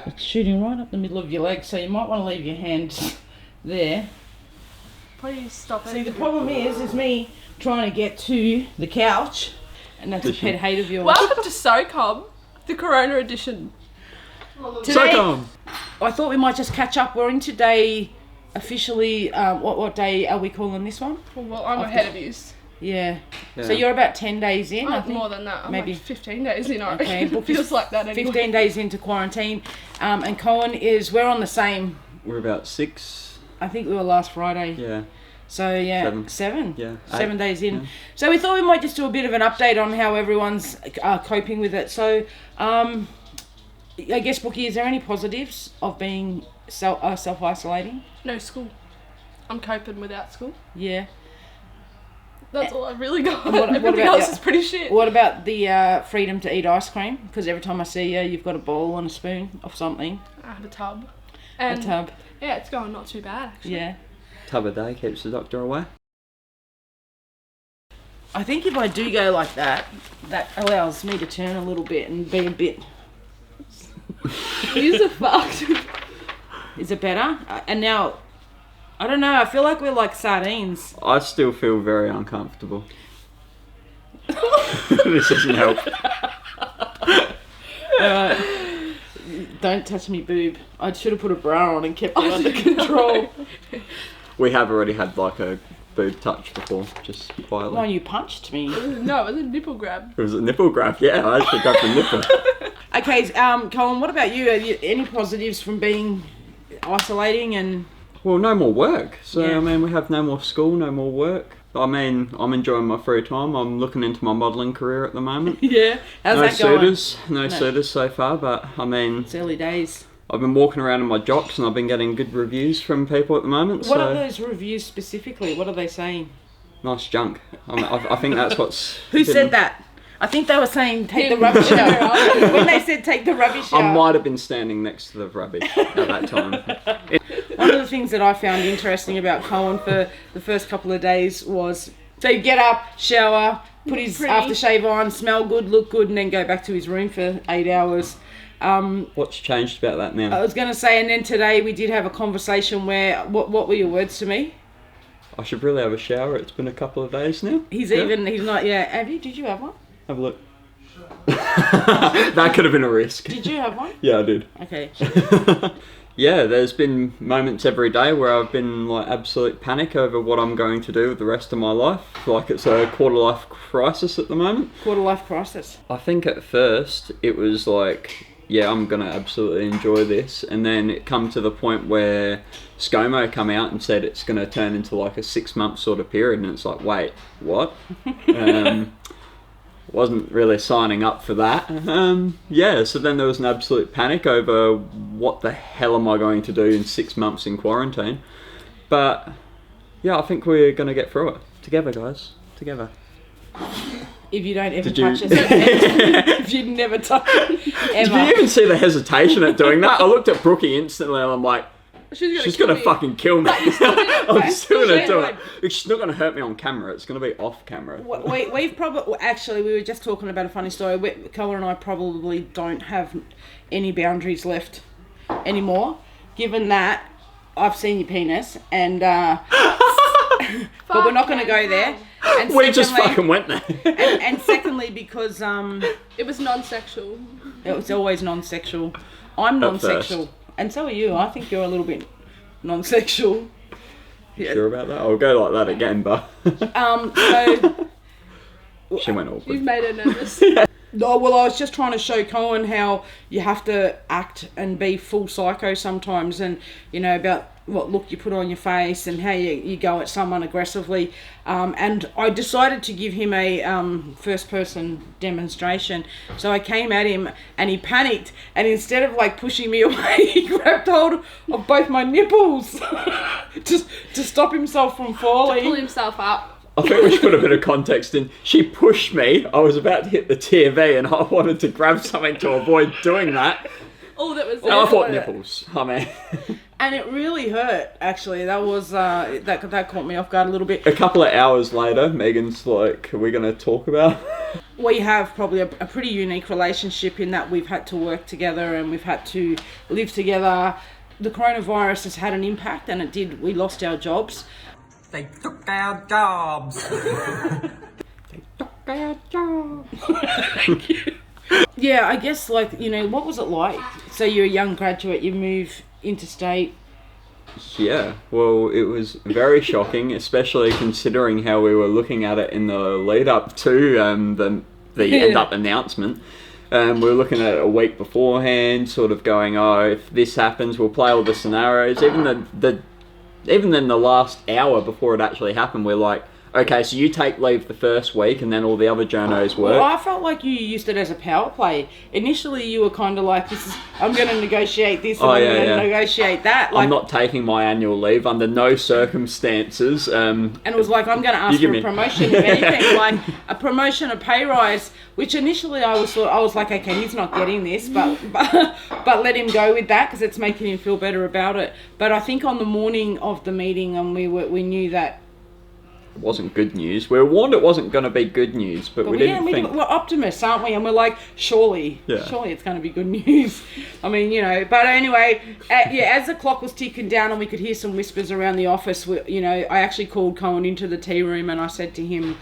It's shooting right up the middle of your leg, so you might want to leave your hand there. Please stop it. See, the problem is me trying to get to the couch, and that's a pet hate of yours. Welcome to Socom, the Corona edition. Today, Socom! I thought we might just catch up. We're in today officially. What day are we calling this one? Well, I'm ahead of you. Yeah. So you're about 10 days in, I think. More than that. I'm maybe like 15 days in. Okay, It feels like that anyway. 15 days into quarantine. And Cohen we're on the same. We're about 6. I think we were last Friday. Yeah. So yeah, 7. Yeah. 7 days in. Yeah. So we thought we might just do a bit of an update on how everyone's coping with it. So I guess, Brooky, is there any positives of being self-isolating? No school. I'm coping without school. Yeah. That's all I've really got. What Everything about else is pretty shit. What about the freedom to eat ice cream? Because every time I see you, you've got a bowl and a spoon of something. I have a tub. A tub. Yeah, it's going not too bad, actually. Yeah. Tub a day keeps the doctor away. I think if I do go like that, that allows me to turn a little bit and be a bit... These are fucked. Is it better? And now, I don't know, I feel like we're like sardines. I still feel very uncomfortable. This doesn't help. Don't touch me boob. I should have put a bra on and kept it under control. We have already had like a boob touch before, just quietly. Well, you punched me. No, it was a nipple grab. It was a nipple grab, yeah, I actually grabbed the nipple. Okay, Cohen, what about you? Any positives from being isolating and... Well, no more work. So, Yeah. I mean, we have no more school, no more work. I mean, I'm enjoying my free time. I'm looking into my modelling career at the moment. Yeah, how's No that going? suitors, no suitors so far, but I mean, It's early days. I've been walking around in my jocks and I've been getting good reviews from people at the moment. What so are those reviews specifically? What are they saying? nice junk. I think that's what's... Who said that? I think they were saying take the rubbish out. When they said take the rubbish out. I might have been standing next to the rubbish at that time. One of the things that I found interesting about Cohen for the first couple of days was they'd get up, shower, put his aftershave on, smell good, look good, and then go back to his room for 8 hours. What's changed about that now? I was going to say, and then today we did have a conversation where, what were your words to me? I should really have a shower. It's been a couple of days now. He's not, have you? Did you have one? Have a look. That could have been a risk. Did you have one? Yeah, I did. Okay. Yeah, there's been moments every day where I've been like absolute panic over what I'm going to do with the rest of my life. Like it's a quarter life crisis at the moment. Quarter life crisis. I think at first it was like, yeah, I'm going to absolutely enjoy this. And then it come to the point where ScoMo come out and said it's going to turn into like a 6-month sort of period. And it's like, wait, what? Wasn't really signing up for that. Yeah, so then there was an absolute panic over what the hell am I going to do in 6 months in quarantine. But yeah, I think we're going to get through it. Together, guys. Together. If you don't ever Did you- touch us, if you never touch it, Did ever. you even see the hesitation at doing that? I looked at Brooky instantly and I'm like, she's gonna fucking kill me. I'm still gonna do it. She's not gonna hurt me on camera. It's gonna be off camera. We've probably actually we were just talking about a funny story. Cohen and I probably don't have any boundaries left anymore, given that I've seen your penis and but we're not going to go there. And We just fucking went there. and secondly, because It was non-sexual. it was always non-sexual. I'm non-sexual, and so are you. I think you're a little bit non-sexual. You sure about that? I'll go like that again, but So she went You've awkward. made her nervous. no, well, I was just trying to show Cohen how you have to act and be full psycho sometimes, and you know about what look you put on your face and how you go at someone aggressively. And I decided to give him a first-person demonstration. So I came at him and he panicked, and instead of like pushing me away, he grabbed hold of both my nipples just to stop himself from falling. Pull himself up. I think we should put a bit of context in. She pushed me. I was about to hit the TV and I wanted to grab something to avoid doing that. All that was No, I thought Yeah. nipples. I mean, And it really hurt. Actually, that was that caught me off guard a little bit. a couple of hours later, Megan's like, "Are we going to talk about?" We have probably a pretty unique relationship in that we've had to work together and we've had to live together. The coronavirus has had an impact, and it did. We lost our jobs. They took our jobs. Yeah, I guess, like, what was it like? So you're a young graduate, you move interstate. Yeah, well, it was very shocking, especially considering how we were looking at it in the lead up to the end up announcement. We were looking at it a week beforehand, sort of going, oh, if this happens, we'll play all the scenarios. Even then, the last hour before it actually happened, we're like, okay, so you take leave the first week, and then all the other journos work. Well, I felt like you used it as a power play. Initially, you were kind of like, I'm going to negotiate this, and I'm going to negotiate that. Like, I'm not taking my annual leave under no circumstances. And it was like, I'm going to ask for a promotion, if anything, like a promotion, a pay rise. Which initially I was like, okay, he's not getting this, but let him go with that because it's making him feel better about it. But I think on the morning of the meeting, and we knew that. It wasn't good news. We were warned it wasn't going to be good news, but we didn't think... We're optimists, aren't we? And we're like, surely it's going to be good news. I mean, But anyway, as the clock was ticking down and we could hear some whispers around the office, I actually called Cohen into the tea room and I said to him,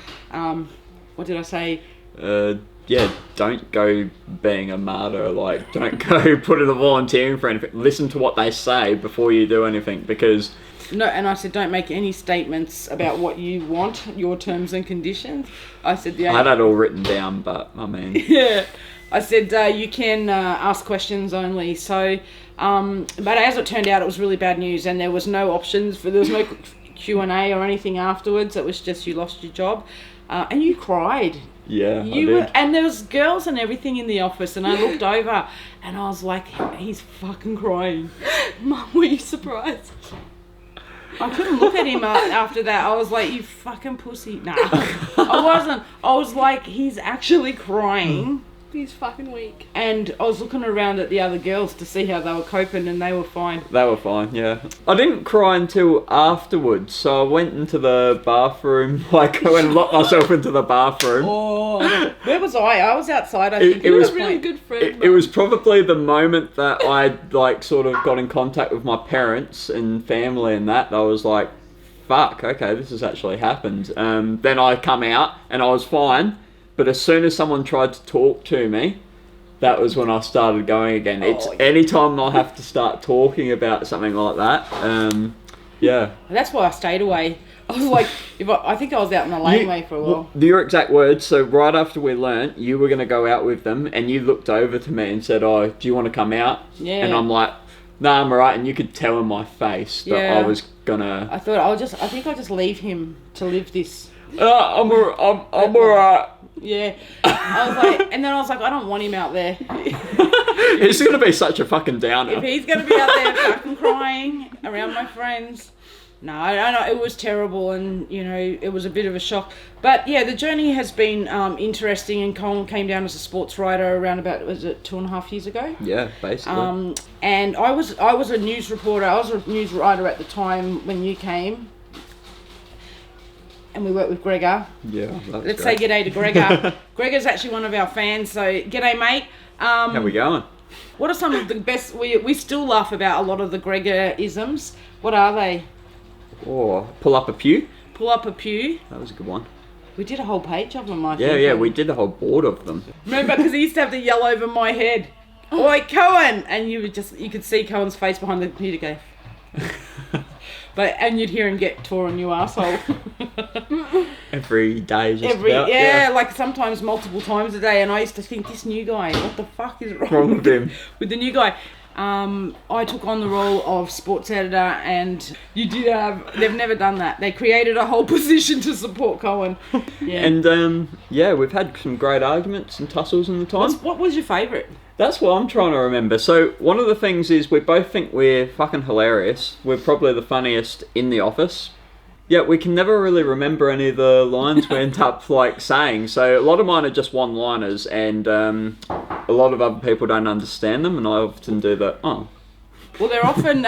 what did I say? Don't go being a martyr. Like, don't go put in a volunteering for anything. Listen to what they say before you do anything, because... No, and I said, don't make any statements about what you want, your terms and conditions. I said, I had that all written down, but I mean... Yeah. I said, you can ask questions only. So, but as it turned out, it was really bad news, and there was no options. There was no Q&A or anything afterwards. It was just you lost your job. And you cried. Yeah, I did. And there was girls and everything in the office, and I looked over, and I was like, he's fucking crying. Mum, were you surprised? I couldn't look at him after that. I was like, you fucking pussy. Nah, I wasn't. I was like, he's actually crying. He's fucking weak. And I was looking around at the other girls to see how they were coping, and they were fine. They were fine, yeah. I didn't cry until afterwards, so I went into the bathroom. Like, I went and locked myself into the bathroom. Oh, where was I? I was outside, I think. It was a really good friend. It was probably the moment that I, like, sort of got in contact with my parents and family and that. I was like, fuck, okay, this has actually happened. Then I come out, and I was fine. But as soon as someone tried to talk to me, that was when I started going again. It's anytime I have to start talking about something like that. Yeah. That's why I stayed away. I was like, I think I was out in the laneway for a while. Your exact words. So right after we learnt, you were going to go out with them, and you looked over to me and said, "Oh, do you want to come out?" Yeah. And I'm like, "Nah, I'm alright." And you could tell in my face that I was gonna. I thought I think I'll just leave him to live this. I'm alright. Yeah. I was like, and then I was like, I don't want him out there. He's gonna be such a fucking downer. If he's gonna be out there fucking crying around my friends. No, I know it was terrible, and it was a bit of a shock. But yeah, the journey has been interesting. And Cohen came down as a sports writer around about 2.5 years ago. Yeah, basically. And I was a news reporter. I was a news writer at the time when you came. And we worked with Gregor. Yeah, Let's say g'day to Gregor. Gregor's actually one of our fans, so g'day, mate. How we going? What are some of the best? We still laugh about a lot of the Gregor-isms. What are they? Oh, pull up a pew. Pull up a pew. That was a good one. We did a whole page of them, I think. Yeah, we did a whole board of them. Remember, because he used to have the yell over my head. Oi, Cohen! And you could see Cohen's face behind the computer go. And you'd hear him get torn, you arsehole. Every day, just about. Yeah, like sometimes multiple times a day. And I used to think, this new guy, what the fuck is wrong with him? With the new guy. I took on the role of sports editor, and you did they've never done that. They created a whole position to support Cohen. Yeah. And we've had some great arguments and tussles in the time. What was your favourite? That's what I'm trying to remember. So one of the things is we both think we're fucking hilarious. We're probably the funniest in the office. Yeah, we can never really remember any of the lines we end up saying. So a lot of mine are just one-liners, and a lot of other people don't understand them, and I often do that. Oh, Well, they're often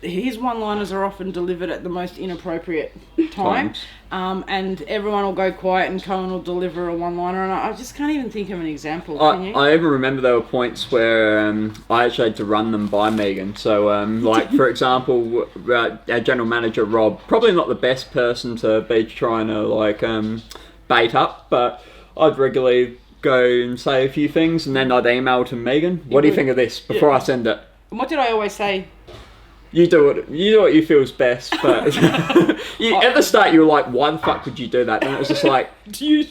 his one-liners are often delivered at the most inappropriate time, and everyone will go quiet, and Cohen will deliver a one-liner, and I just can't even think of an example. Can you? I even remember there were points where I actually had to run them by Megan. So, like for example, our general manager Rob, probably not the best person to be trying to like bait up, but I'd regularly go and say a few things, and then I'd email to Megan. What do you think of this before I send it? And what did I always say? You do what you feel's best, but at the start you were like, why the fuck would you do that? And it was just like, do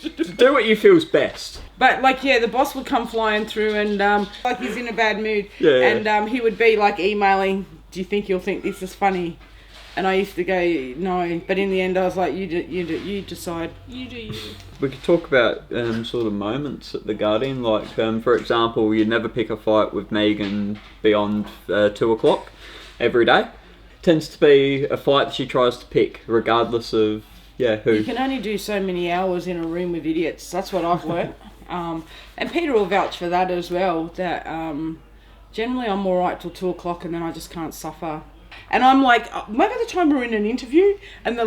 what you feel's best. But like, yeah, the boss would come flying through, and like he's in a bad mood, Yeah. and he would be like emailing, "Do you think you'll think this is funny?" And I used to go, "No," but in the end I was like, "You decide." You do you. We could talk about sort of moments at the Guardian, like for example, you'd never pick a fight with Megan beyond 2 o'clock every day. Tends to be a fight that she tries to pick, regardless of who. You can only do so many hours in a room with idiots. That's what I've learnt. And Peter will vouch for that as well. That generally I'm all right till 2 o'clock, and then I just can't suffer. And I'm like, maybe the time we were in an interview, and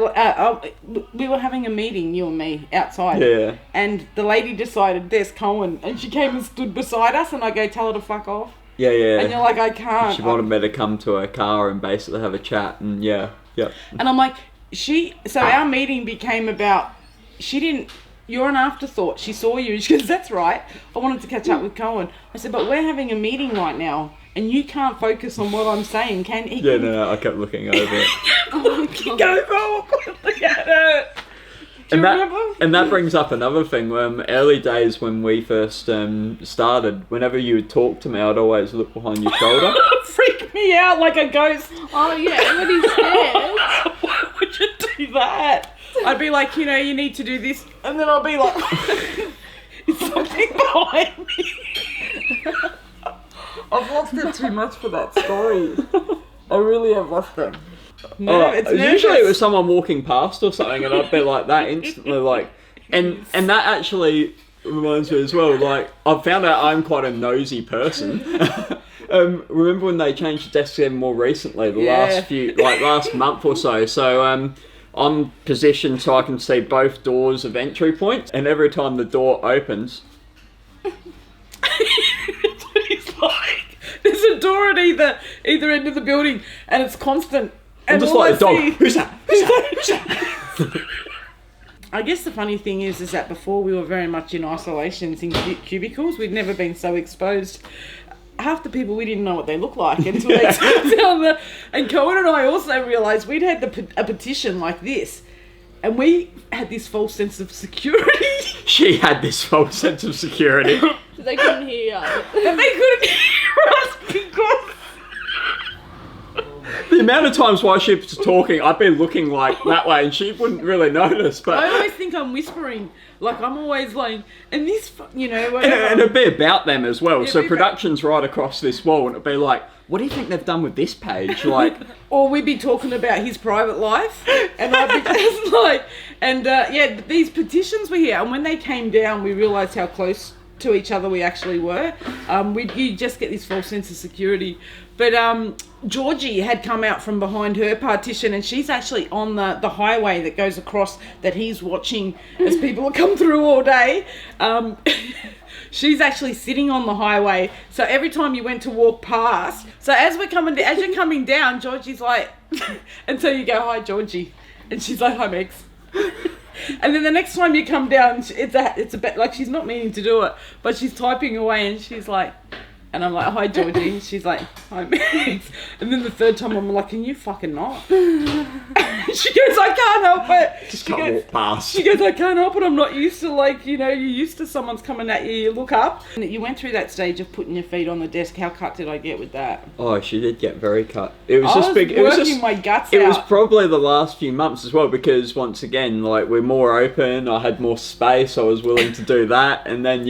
we were having a meeting, you and me, outside. Yeah. And the lady decided, there's Cohen, and she came and stood beside us, and I go, tell her to fuck off. Yeah. And you're like, I can't. She wanted me to come to her car and basically have a chat, and Yep. And I'm like, so our meeting became about, you're an afterthought. She saw you, and she goes, that's right, I wanted to catch up with Cohen. I said, but we're having a meeting right now, and you can't focus on what I'm saying, can he? Yeah, no, I kept looking over it. Look at it. Do you remember? And that brings up another thing. Early days when we first started, whenever you would talk to me, I'd always look behind your shoulder. Freak me out like a ghost. Oh yeah, when he's scared. Why would you do that? I'd be like, you need to do this, and then I'll be like, is something behind me? I've lost it too much for that story. I really have lost it. No, it's usually it was someone walking past or something, and I'd be like that instantly, like, and that actually reminds me as well. Like, I've found out I'm quite a nosy person. Remember when they changed the desks even more recently, last month or so? So I'm positioned so I can see both doors of entry points, and every time the door opens. It's like there's a door at either end of the building, and it's constant. I'm and just all like I a dog. see- Who's that? I guess the funny thing is that before we were very much in isolations in cubicles, we'd never been so exposed. Half the people we didn't know what they looked like until they turned down and Cohen and I also realised we'd had a petition like this, and we had this false sense of security. She had this false sense of security. They couldn't hear you. And they couldn't hear us because The amount of times while she was talking, I'd be looking like that way, and she wouldn't really notice. But I always think I'm whispering. Like, I'm always like, and this, whatever. and it'd be about them as well. Yeah, So be production's right across this wall, and it'd be like, what do you think they've done with this page? Like, Or we'd be talking about his private life, and I'd be just like, and these petitions were here, and when they came down, we realised how close to each other we actually were. You just get this false sense of security. But Georgie had come out from behind her partition, and she's actually on the highway that goes across that he's watching as people come through all day. She's actually sitting on the highway, so every time you went to walk past, so as you're coming down, Georgie's like, and so you go, hi Georgie, and she's like, hi Megs. And then the next time you come down, it's a bit like she's not meaning to do it, but she's typing away, and she's like, and I'm like, hi Georgie, and she's like, hi Megs. And then the third time I'm like, can you fucking not? She goes, I can't help it. just can't walk past. She goes, I can't help it, I'm not used to, like, you're used to someone's coming at you, you look up. And you went through that stage of putting your feet on the desk. How cut did I get with that? Oh, she did get very cut. It was I just was big. It was working just my guts It out. was probably the last few months as well, because once again, like, we're more open. I had more space. I was willing to do that, and then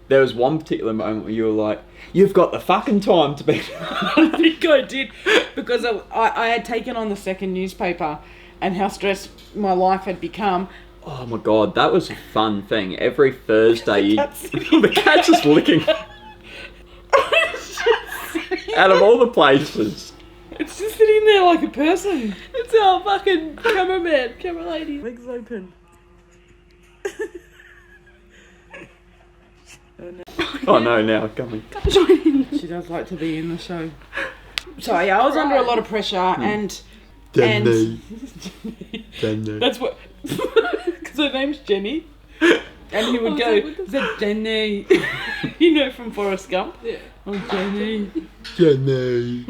there was one particular moment where you were like, you've got the fucking time to be. I think I did, because I had taken on the second newspaper and how stressed my life had become. Oh my god, that was a fun thing. Every Thursday, the cat's just licking. Out of all the places. It's just sitting there like a person. It's our fucking camera lady. Legs open. Oh no, now coming. She does like to be in the show. So yeah, I was under a lot of pressure and Jenny. that's what, because her name's Jenny. And he would go, is that Jenny? You know, from Forrest Gump? Yeah. Oh, Jenny. Jenny.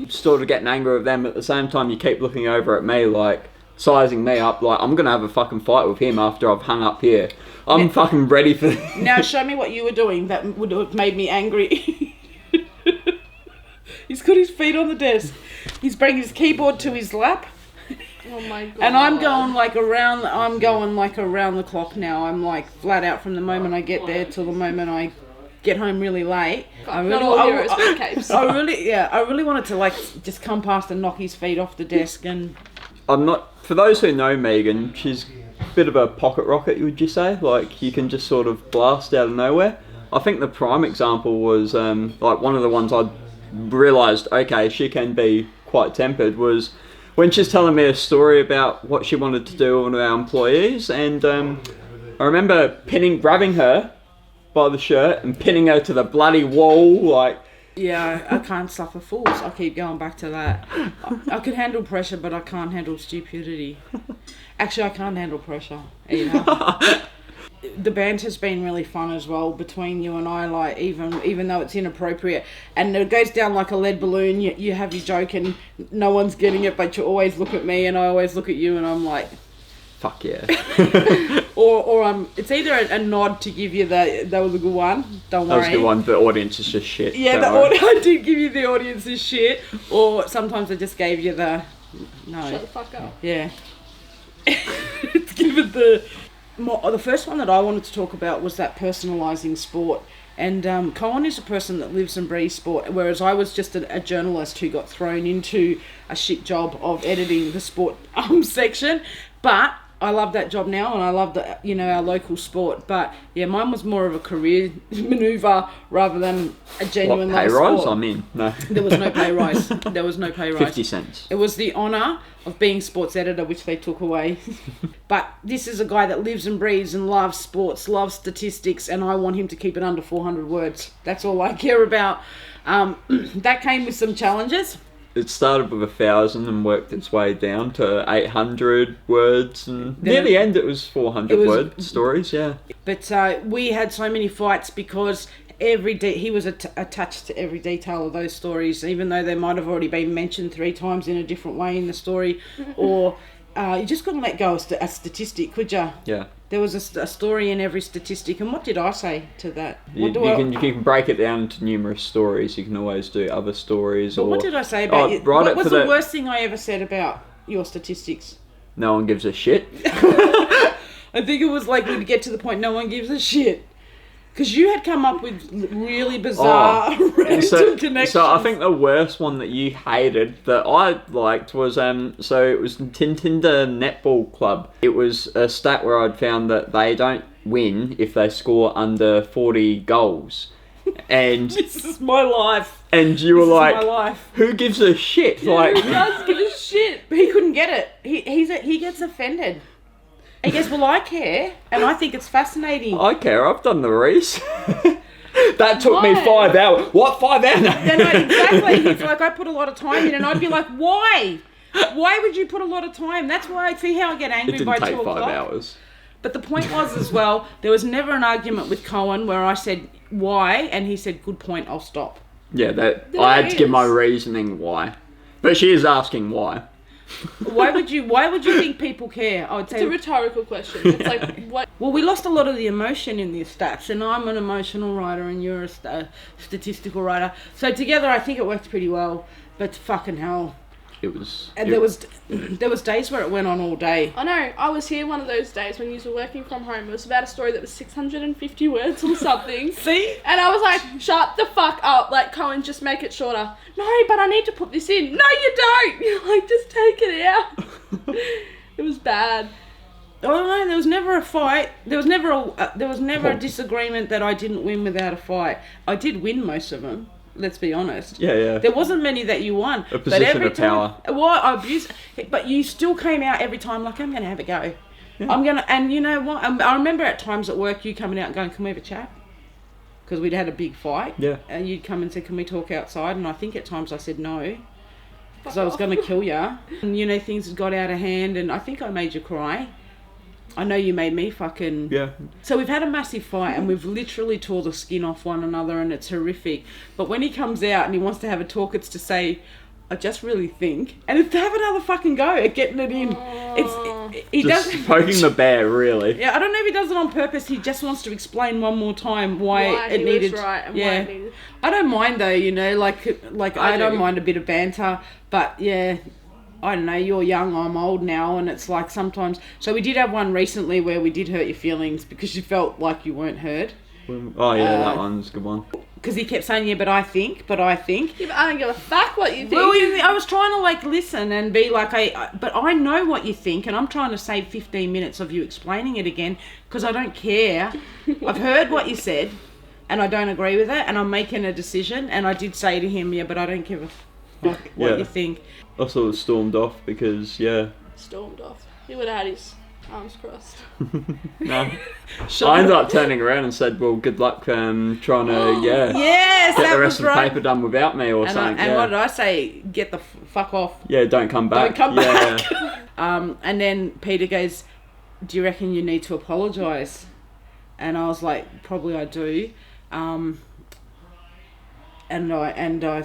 Sort of getting angry with them at the same time. You keep looking over at me, like sizing me up, like I'm gonna have a fucking fight with him after I've hung up here. I'm fucking ready for this. Now show me what you were doing that would have made me angry. He's got his feet on the desk. He's bringing his keyboard to his lap. Oh my god. And I'm going like around the clock now. I'm like flat out from the moment I get there till the moment I get home really late. Not all heroes wear capes. I really wanted to like just come past and knock his feet off the desk. And I'm not. For those who know Megan, she's a bit of a pocket rocket, would you say? Like you can just sort of blast out of nowhere. I think the prime example was like one of the ones I realised, okay, she can be quite tempered, was when she's telling me a story about what she wanted to do with our employees, and I remember grabbing her by the shirt and pinning her to the bloody wall, like. Yeah, I can't suffer fools. I keep going back to that. I can handle pressure, but I can't handle stupidity. Actually, I can't handle pressure either. The band has been really fun as well between you and I, like even though it's inappropriate and it goes down like a lead balloon. You have your joke and no one's getting it, but you always look at me and I always look at you and I'm like, fuck yeah. or it's either a nod to give you that was a good one, don't worry. That was a good one, the audience is just shit. Yeah, I did give you the audience's shit, or sometimes I just gave you the, no. Shut the fuck up. Yeah. It's given the first one that I wanted to talk about was that personalising sport. And Cohen is a person that lives and breathes sport, whereas I was just a journalist who got thrown into a shit job of editing the sport section. But I love that job now, and I love our local sport. But yeah, mine was more of a career manoeuvre rather than a genuine pay sport. rise? I'm in. No. There was no pay rise. 50 cents. It was the honour of being sports editor, which they took away. But this is a guy that lives and breathes and loves sports, loves statistics, and I want him to keep it under 400 words. That's all I care about. That came with some challenges. It started with 1,000 and worked its way down to 800 words, and near the end it was 400-word stories, yeah. But we had so many fights because he was attached to every detail of those stories, even though they might have already been mentioned 3 times in a different way in the story, or you just couldn't let go of a statistic, could you? Yeah. There was a story in every statistic, and what did I say to that? You can break it down into numerous stories. You can always do other stories. But what did I say about you? What was the worst thing I ever said about your statistics? No one gives a shit. I think it was like we'd get to the point no one gives a shit. Because you had come up with really bizarre random connections. So I think the worst one that you hated that I liked was so it was Tintinder Netball Club. It was a stat where I'd found that they don't win if they score under 40 goals. And this is my life. And you were like, my life. Who gives a shit? Like, who does give a shit? But he couldn't get it. He gets offended. He goes, well, I care, and I think it's fascinating. I care, I've done the Reese. That took me 5 hours. What, 5 hours? Yeah, no, exactly. He's like, I put a lot of time in, and I'd be like, why? Why would you put a lot of time? That's why I see how I get angry by 2 o'clock. It didn't take 5 hours. But the point was as well, there was never an argument with Cohen where I said, why? And he said, good point, I'll stop. Yeah, I had to give my reasoning why. But she is asking why. Why would you think people care? I would say it's a rhetorical question. It's like, what? Well, we lost a lot of the emotion in the stats, and I'm an emotional writer and you're a statistical writer. So together I think it worked pretty well, but fucking hell. There was days where it went on all day. I know. I was here one of those days when you were working from home. It was about a story that was 650 words or something. See? And I was like, shut the fuck up. Like, Cohen, just make it shorter. No, but I need to put this in. No, you don't. You're like, just take it out. It was bad. Oh no, there was never a fight. There was never a disagreement that I didn't win without a fight. I did win most of them. Let's be honest. Yeah. There wasn't many that you won. A position of power. Well, I abused, but you still came out every time like, I'm going to have a go. Yeah. And you know what? I remember at times at work you coming out and going, can we have a chat? Because we'd had a big fight. Yeah. And you'd come and say, can we talk outside? And I think at times I said no. Because I was going to kill you. And, you know, things had got out of hand and I think I made you cry. I know you made me fucking... Yeah. So we've had a massive fight and we've literally tore the skin off one another and it's horrific. But when he comes out and he wants to have a talk, it's to say, I just really think... And it's to have another fucking go at getting it in. He just does poking the bear, really. Yeah, I don't know if he does it on purpose. He just wants to explain one more time why it he needed... was right and why it needed... I don't mind though, you know, like I don't mind a bit of banter. But yeah... I don't know, you're young, I'm old now, and it's like sometimes... So we did have one recently where we did hurt your feelings because you felt like you weren't heard. Oh, yeah, that one's a good one. Because he kept saying, yeah, but I think. Yeah, but I don't give a fuck what you think. Well, I was trying to, like, listen and be like, but I know what you think, and I'm trying to save 15 minutes of you explaining it again because I don't care. I've heard what you said, and I don't agree with it, and I'm making a decision, and I did say to him, yeah, but I don't give a fuck what you think. I sort of stormed off because, Stormed off. He would have had his arms crossed. No. I ended up turning around and said, well, good luck trying to, Yes, get the rest of the paper done without me or something. And what did I say? Get the fuck off. Yeah, don't come back. Don't come back. And then Peter goes, do you reckon you need to apologise? And I was like, probably I do. And I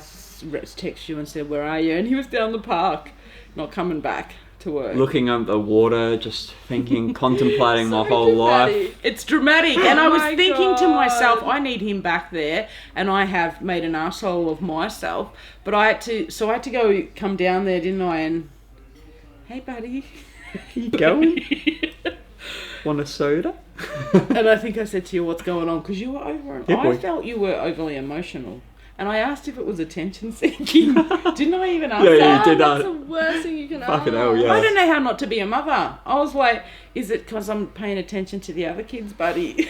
text you and said, where are you? And he was down the park, not coming back to work. Looking at the water, just thinking, contemplating my whole life. It's dramatic. And I was thinking to myself, I need him back there. And I have made an arsehole of myself. But I had to come down there, didn't I? And, hey, buddy. You going? Want a soda? And I think I said to you, what's going on? Because you were over. I felt you were overly emotional. And I asked if it was attention seeking. Didn't I even ask that? Yeah, you did. That's the worst thing you can ask. Fucking hell, yeah. I don't know how not to be a mother. I was like, is it because I'm paying attention to the other kids, buddy?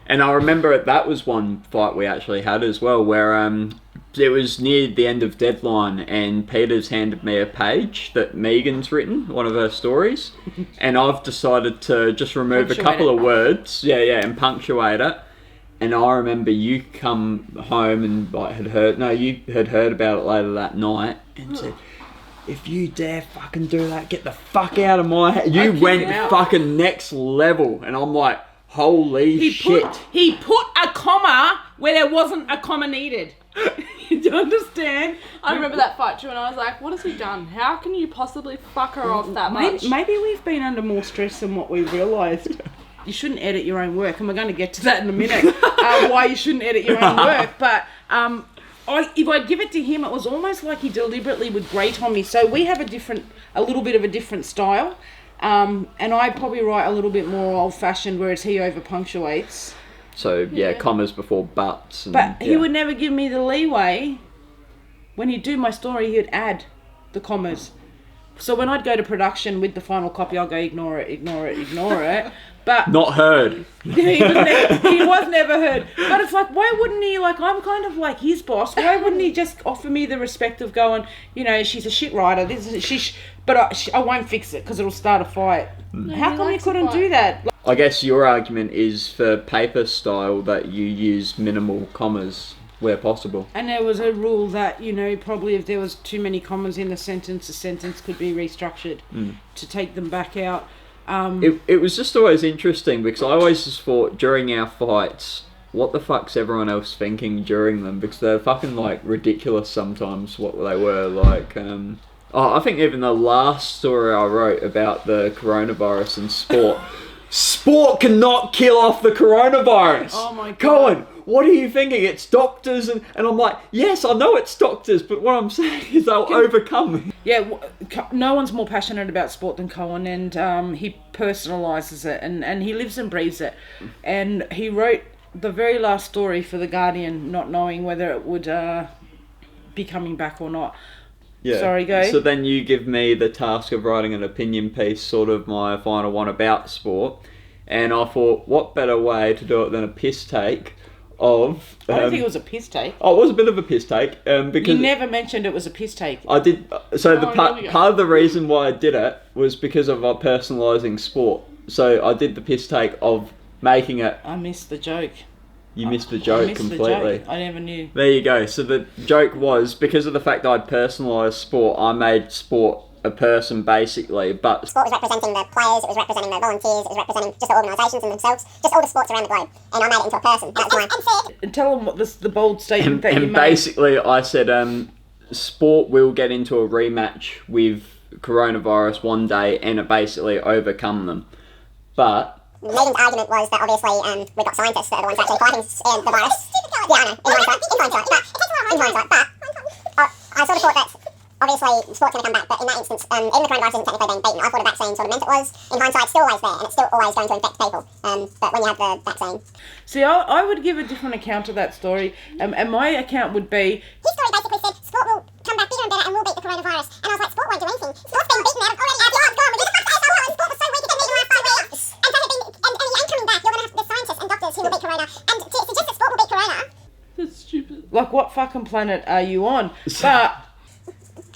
And I remember that was one fight we actually had as well, where it was near the end of deadline and Peter's handed me a page that Megan's written, one of her stories, and I've decided to just remove a couple of words, and punctuate it. And I remember you come home and you had heard about it later that night and said, if you dare fucking do that, get the fuck out of my house. You went fucking next level. And I'm like, holy shit. He put a comma where there wasn't a comma needed. Do you understand? I remember that fight too and I was like, what has he done? How can you possibly fuck her off that much? Maybe we've been under more stress than what we realised. You shouldn't edit your own work, and we're going to get to that in a minute, why you shouldn't edit your own work. But if I'd give it to him, it was almost like he deliberately would grate on me. So we have a little bit of a different style, and I probably write a little bit more old-fashioned, whereas he over-punctuates. So, commas before buts. But he would never give me the leeway. When he'd do my story, he'd add the commas. So when I'd go to production with the final copy, I'll go, ignore it. But not heard. He was never heard. But it's like, why wouldn't he, like, I'm kind of like his boss, why wouldn't he just offer me the respect of going, you know, she's a shit writer, but I won't fix it because it'll start a fight. How come you couldn't do that? I guess your argument is for paper style that you use minimal commas where possible. And there was a rule that, you know, probably if there was too many commas in the sentence could be restructured to take them back out. It was just always interesting because I always just thought during our fights, what the fuck's everyone else thinking during them? Because they're fucking like ridiculous sometimes what they were like. I think even the last story I wrote about the coronavirus and sport. Sport cannot kill off the coronavirus. Oh my God. Cohen, what are you thinking? It's doctors and I'm like, yes, I know it's doctors, but what I'm saying is they'll overcome. Yeah, no one's more passionate about sport than Cohen, and he personalises it, and he lives and breathes it. And he wrote the very last story for The Guardian, not knowing whether it would be coming back or not. Yeah. Sorry, go. So then you give me the task of writing an opinion piece, sort of my final one about sport. And I thought, what better way to do it than a piss take of... I don't think it was a piss take. Oh, it was a bit of a piss take. Because You never mentioned it was a piss take. I did... So the there we go. part of the reason why I did it was because of personalising sport. So I did the piss take of making it... I missed the joke. You missed the I joke missed completely. The joke. I never knew. There you go. So the joke was, because of the fact that I'd personalised sport, I made sport a person basically, but... Sport was representing the players, it was representing the volunteers, it was representing just the organisations and themselves, just all the sports around the globe. And I made it into a person. That was my... And tell them what the bold statement that you And made. basically I said, sport will get into a rematch with coronavirus one day and it basically overcome them. But... Megan's argument was that obviously we've got scientists that are the ones actually fighting the virus. Yeah, I know, in hindsight, but I sort of thought that obviously sport's going to come back, but in that instance, even the coronavirus isn't technically being beaten. I thought a vaccine sort of meant it was. In hindsight, it's still always there, and it's still always going to infect people. But when you have the vaccine... See, I would give a different account of that story, and my account would be... His story basically said sport will come back bigger and better and we'll beat the coronavirus. And I was like, sport won't do anything. Sport's been beaten out of already. It's gone. With the fact that sport was so weak it didn't even last 5 weeks. And so and you ain't coming back. You're going to have the scientists and doctors who will beat corona. And to suggest that sport will beat corona... That's stupid. Like, what fucking planet are you on? But...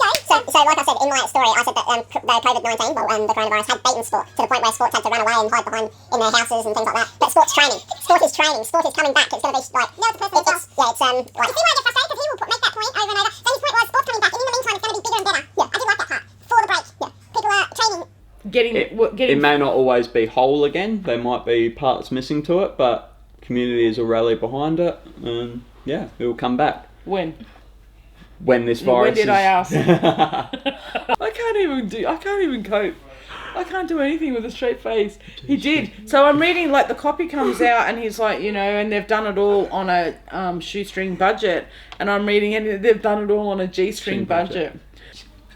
Okay, so like I said in my story, I said that the COVID-19, the coronavirus had beaten sport to the point where sports had to run away and hide behind in their houses and things like that. But sport's training. Sport is training. Sport is coming back. It's going to be like... No, it's a personal job. Yeah, it's like... You see why I get frustrated? Because he will make that point over and over. So his point was sport's coming back and in the meantime it's going to be bigger and better. Yeah, I did like that part. For the break. Yeah. People are training. Getting It may not always be whole again. There might be parts missing to it, but communities will rally behind it, and yeah, it will come back. When This virus. When did I ask? I can't even cope. I can't do anything with a straight face. He did. So I'm reading, like, the copy comes out and he's like, you know, and they've done it all on a shoestring budget. And I'm reading and they've done it all on a G-string budget.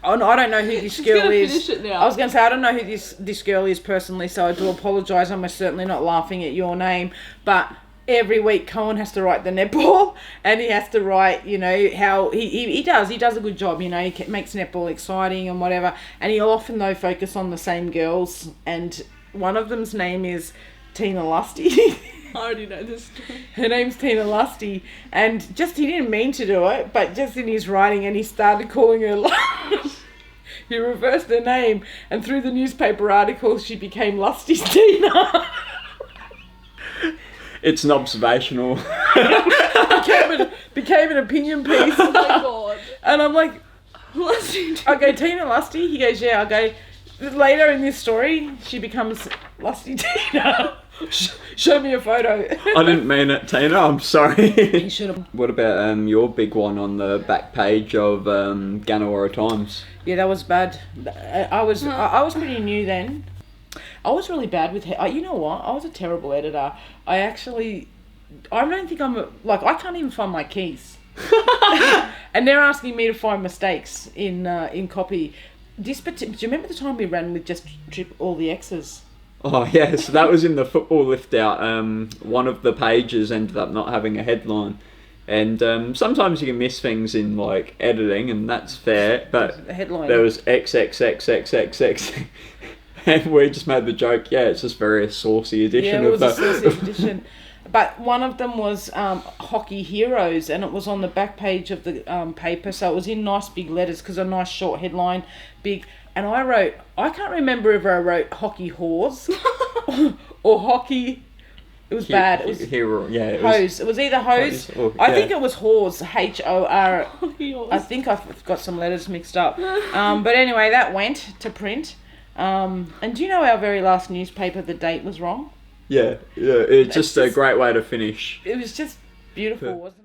Oh, no, I don't know who this girl gonna is. finish it now. I was going to say, I don't know who this girl is personally, so I do apologise. I'm most certainly not laughing at your name. But every week Cohen has to write the netball and he has to write, you know, how he does a good job, you know, he makes netball exciting and whatever. And he'll often, though, focus on the same girls. And one of them's name is Tina Lusty. I already know this story. Her name's Tina Lusty, and just he didn't mean to do it, but just in his writing, and he started calling her. He reversed her name, and through the newspaper articles, she became Lusty's Tina. It's an observational. became an opinion piece, Oh my god. and I'm like, Lusty. I go, Tina Lusty. He goes, yeah. I go. Later in this story, she becomes Lusty Tina. Show me a photo. I didn't mean it, Tina. I'm sorry. You should have. What about your big one on the back page of Ganawara Times? Yeah, that was bad. I was pretty new then. I was really bad with... you know what? I was a terrible editor. I don't think I can't even find my keys. And they're asking me to find mistakes in copy. Do you remember the time we ran with just all the X's? Oh yeah, so that was in the football lift out. One of the pages ended up not having a headline. And sometimes you can miss things in like editing, and that's fair. But The headline. there was XXXXXX, and we just made the joke. Yeah, it's just very saucy edition Yeah, it of was a the. saucy edition. But one of them was Hockey Heroes, and it was on the back page of the paper, so it was in nice big letters because a nice short headline, big. And I can't remember if I wrote Hockey Whores or Hockey. It was bad. It was hero. Yeah, it hose. It was either hose. I think it was Whores. H-O-R. I think I've got some letters mixed up. But anyway, that went to print. And do you know our very last newspaper, the date was wrong? Yeah. It's just a great way to finish. It was just beautiful, wasn't it?